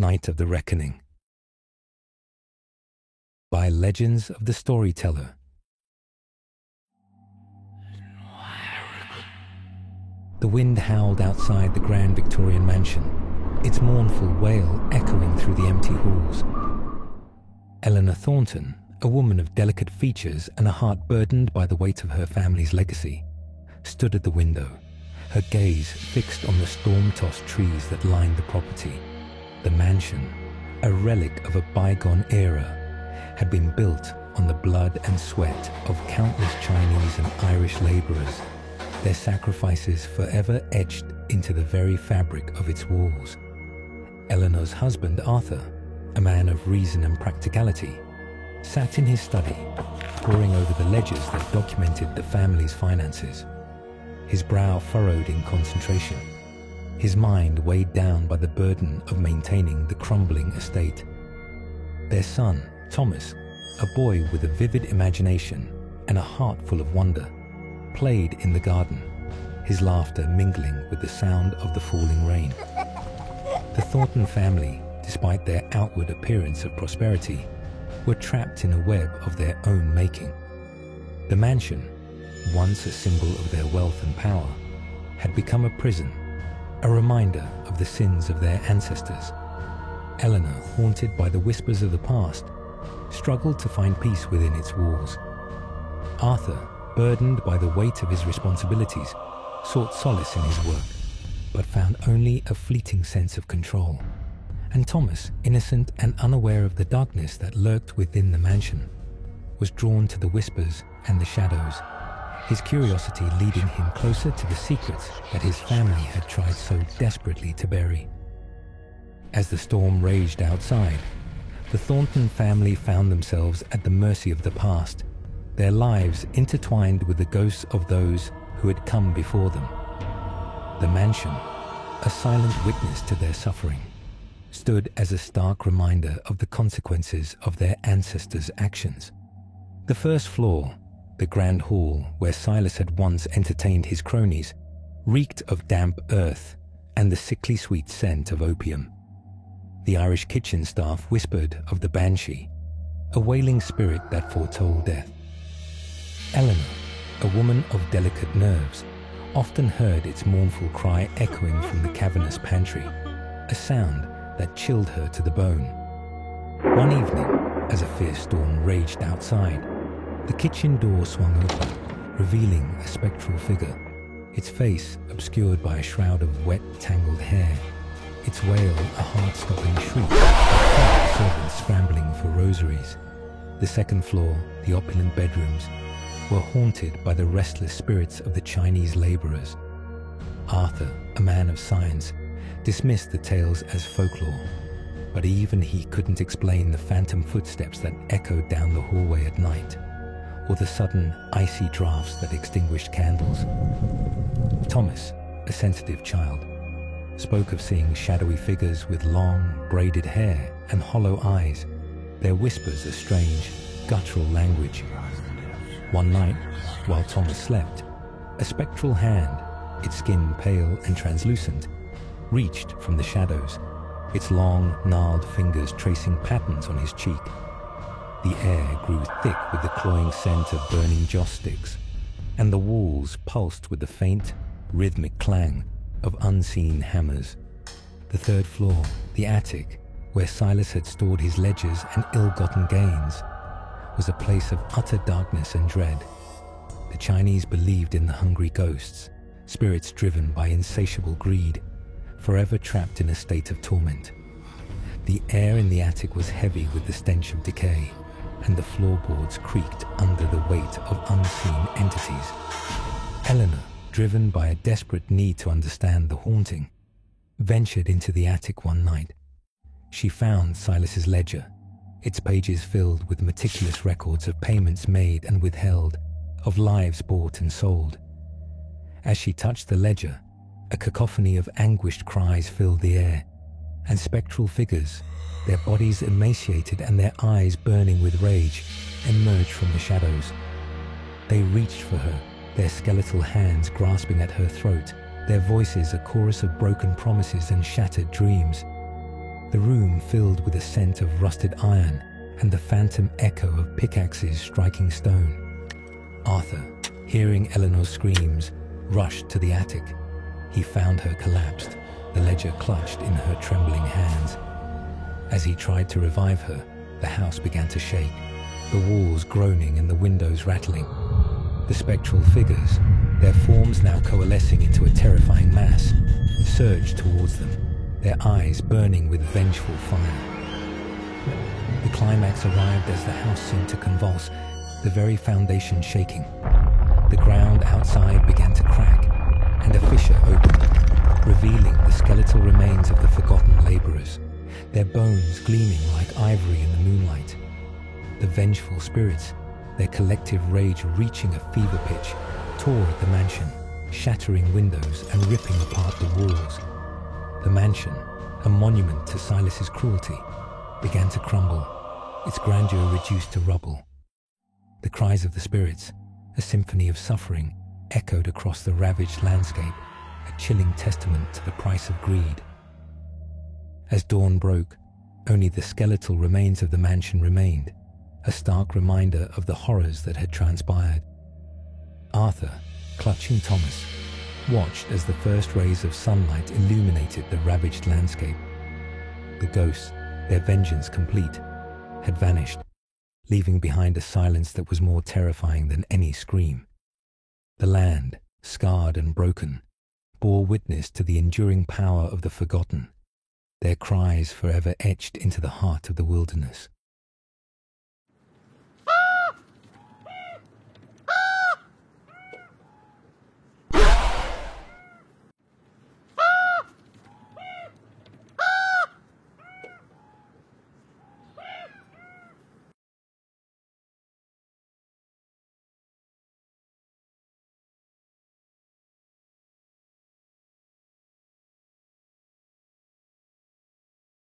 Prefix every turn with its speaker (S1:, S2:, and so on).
S1: Night of the Reckoning. By Legends of the Storyteller. The wind howled outside the grand Victorian mansion, its mournful wail echoing through the empty halls. Eleanor Thornton, a woman of delicate features and a heart burdened by the weight of her family's legacy, stood at the window, her gaze fixed on the storm-tossed trees that lined the property. The mansion, a relic of a bygone era, had been built on the blood and sweat of countless Chinese and Irish labourers, their sacrifices forever etched into the very fabric of its walls. Eleanor's husband, Arthur, a man of reason and practicality, sat in his study, poring over the ledgers that documented the family's finances. His brow furrowed in concentration, his mind weighed down by the burden of maintaining the crumbling estate. Their son, Thomas, a boy with a vivid imagination and a heart full of wonder, played in the garden, his laughter mingling with the sound of the falling rain. The Thornton family, despite their outward appearance of prosperity, were trapped in a web of their own making. The mansion, once a symbol of their wealth and power, had become a prison, a reminder of the sins of their ancestors. Eleanor, haunted by the whispers of the past, struggled to find peace within its walls. Arthur, burdened by the weight of his responsibilities, sought solace in his work, but found only a fleeting sense of control. And Thomas, innocent and unaware of the darkness that lurked within the mansion, was drawn to the whispers and the shadows, his curiosity leading him closer to the secrets that his family had tried so desperately to bury. As the storm raged outside, the Thornton family found themselves at the mercy of the past, their lives intertwined with the ghosts of those who had come before them. The mansion, a silent witness to their suffering, stood as a stark reminder of the consequences of their ancestors' actions. The first floor, the grand hall where Silas had once entertained his cronies, reeked of damp earth and the sickly sweet scent of opium. The Irish kitchen staff whispered of the banshee, a wailing spirit that foretold death. Eleanor, a woman of delicate nerves, often heard its mournful cry echoing from the cavernous pantry, a sound that chilled her to the bone. One evening, as a fierce storm raged outside, the kitchen door swung open, revealing a spectral figure, its face obscured by a shroud of wet, tangled hair, its wail a heart-stopping shriek of servants scrambling for rosaries. The second floor, the opulent bedrooms, were haunted by the restless spirits of the Chinese labourers. Arthur, a man of science, dismissed the tales as folklore, but even he couldn't explain the phantom footsteps that echoed down the hallway at night, or the sudden icy drafts that extinguished candles. Thomas, a sensitive child, spoke of seeing shadowy figures with long, braided hair and hollow eyes, their whispers a strange, guttural language. One night, while Thomas slept, a spectral hand, its skin pale and translucent, reached from the shadows, its long, gnarled fingers tracing patterns on his cheek. The air grew thick with the cloying scent of burning joss sticks, and the walls pulsed with the faint, rhythmic clang of unseen hammers. The third floor, the attic, where Silas had stored his ledgers and ill-gotten gains, was a place of utter darkness and dread. The Chinese believed in the hungry ghosts, spirits driven by insatiable greed, forever trapped in a state of torment. The air in the attic was heavy with the stench of decay, and the floorboards creaked under the weight of unseen entities. Eleanor, driven by a desperate need to understand the haunting, ventured into the attic one night. She found Silas's ledger, its pages filled with meticulous records of payments made and withheld, of lives bought and sold. As she touched the ledger, a cacophony of anguished cries filled the air, and spectral figures, their bodies emaciated and their eyes burning with rage, emerged from the shadows. They reached for her, their skeletal hands grasping at her throat, their voices a chorus of broken promises and shattered dreams. the room filled with a scent of rusted iron and the phantom echo of pickaxes striking stone. Arthur, hearing Eleanor's screams, rushed to the attic. He found her collapsed, the ledger clutched in her trembling hands. As he tried to revive her, the house began to shake, the walls groaning and the windows rattling. The spectral figures, their forms now coalescing into a terrifying mass, surged towards them, their eyes burning with vengeful fire. The climax arrived as the house seemed to convulse, the very foundation shaking. The ground outside began to crack, and a fissure opened, revealing the skeletal remains of the forgotten laborers, their bones gleaming like ivory in the moonlight. The vengeful spirits, their collective rage reaching a fever pitch, tore at the mansion, shattering windows and ripping apart the walls. The mansion, a monument to Silas's cruelty, began to crumble, its grandeur reduced to rubble. The cries of the spirits, a symphony of suffering, echoed across the ravaged landscape, a chilling testament to the price of greed. As dawn broke, only the skeletal remains of the mansion remained, a stark reminder of the horrors that had transpired. Arthur, clutching Thomas, watched as the first rays of sunlight illuminated the ravaged landscape. The ghosts, their vengeance complete, had vanished, leaving behind a silence that was more terrifying than any scream. The land, scarred and broken, bore witness to the enduring power of the forgotten, their cries forever etched into the heart of the wilderness.